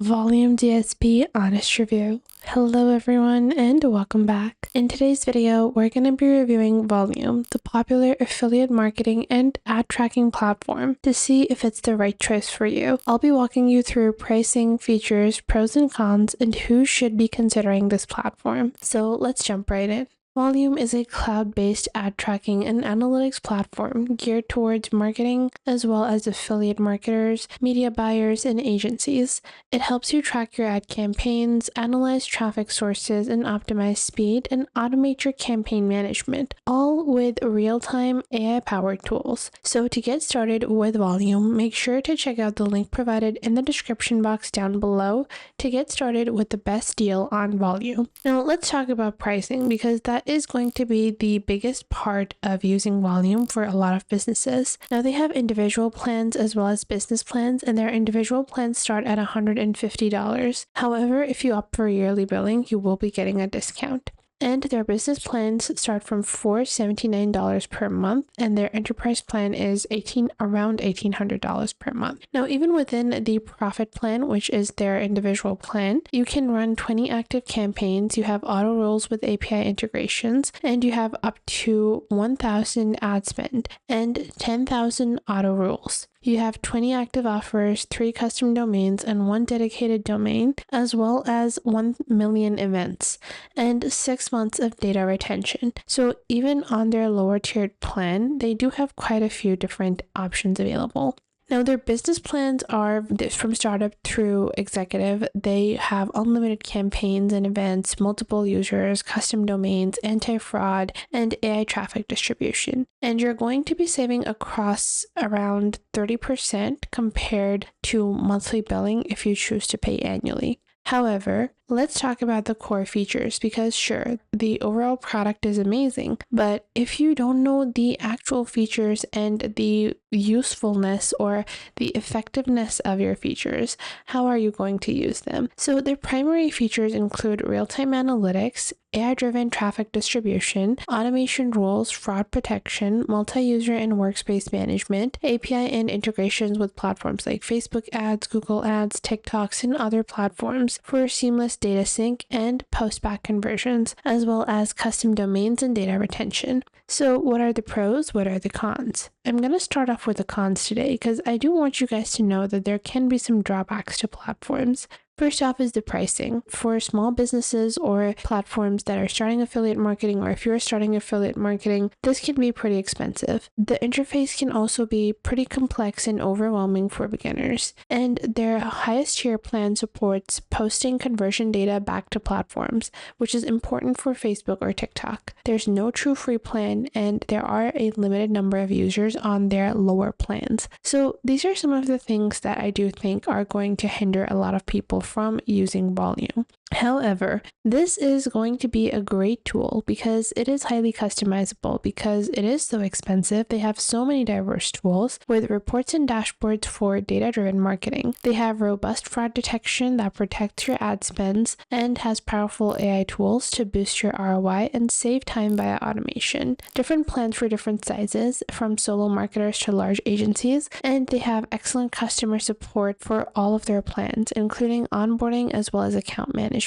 Volume DSP Honest Review. Hello everyone and welcome back. In today's video, we're going to be reviewing Volume, the popular affiliate marketing and ad tracking platform, to see if it's the right choice for you. I'll be walking you through pricing, features, pros and cons, and who should be considering this platform. So let's jump right in. Volume is a cloud-based ad tracking and analytics platform geared towards marketing as well as affiliate marketers, media buyers, and agencies. It helps you track your ad campaigns, analyze traffic sources, and optimize speed and automate your campaign management, all with real-time AI-powered tools. So to get started with Volume, make sure to check out the link provided in the description box down below to get started with the best deal on Volume. Now let's talk about pricing, because that is going to be the biggest part of using Volume for a lot of businesses. Now they have individual plans as well as business plans, and their individual plans start at $150. However, if you opt for yearly billing, you will be getting a discount. And their business plans start from $479 per month, and their enterprise plan is around $1,800 per month. Now, even within the profit plan, which is their individual plan, you can run 20 active campaigns, you have auto rolls with API integrations, and you have up to 1,000 ad spend and 10,000 auto rolls. You have 20 active offers, 3 custom domains, and 1 dedicated domain, as well as 1 million events, and 6 months of data retention. So even on their lower tiered plan, they do have quite a few different options available. Now, their business plans are from startup through executive. They have unlimited campaigns and events, multiple users, custom domains, anti-fraud, and AI traffic distribution. And you're going to be saving across around 30% compared to monthly billing if you choose to pay annually. However, let's talk about the core features, because sure, the overall product is amazing, but if you don't know the actual features and the usefulness or the effectiveness of your features, how are you going to use them? So their primary features include real-time analytics, AI-driven traffic distribution, automation rules, fraud protection, multi-user and workspace management, API and integrations with platforms like Facebook ads, Google ads, TikToks, and other platforms for seamless data sync and post-back conversions, as well as custom domains and data retention. So what are the pros? What are the cons? I'm going to start off with the cons today, because I do want you guys to know that there can be some drawbacks to platforms. First off is the pricing. For small businesses or platforms that are starting affiliate marketing, or if you're starting affiliate marketing, this can be pretty expensive. The interface can also be pretty complex and overwhelming for beginners. And their highest tier plan supports posting conversion data back to platforms, which is important for Facebook or TikTok. There's no true free plan, and there are a limited number of users on their lower plans. So these are some of the things that I do think are going to hinder a lot of people from using Volume. However, this is going to be a great tool because it is highly customizable. Because it is so expensive, they have so many diverse tools with reports and dashboards for data-driven marketing. They have robust fraud detection that protects your ad spends and has powerful AI tools to boost your ROI and save time via automation. Different plans for different sizes, from solo marketers to large agencies, and they have excellent customer support for all of their plans, including onboarding as well as account management.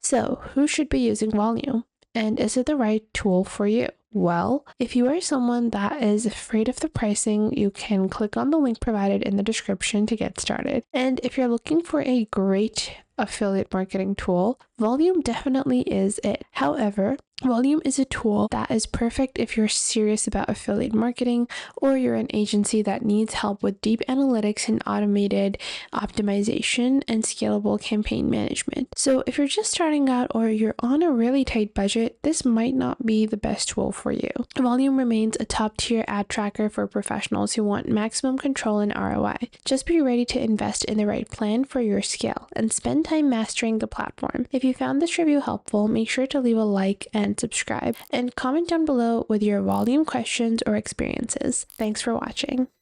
So, who should be using Volume? And is it the right tool for you? Well, if you are someone that is afraid of the pricing, you can click on the link provided in the description to get started. And if you're looking for a great affiliate marketing tool, Volume definitely is it. However, Volume is a tool that is perfect if you're serious about affiliate marketing, or you're an agency that needs help with deep analytics and automated optimization and scalable campaign management. So if you're just starting out or you're on a really tight budget, this might not be the best tool for you. Volume remains a top-tier ad tracker for professionals who want maximum control and ROI. Just be ready to invest in the right plan for your scale and spend time mastering the platform. If you found this review helpful, make sure to leave a like and subscribe, and comment down below with your Volume questions or experiences. Thanks for watching.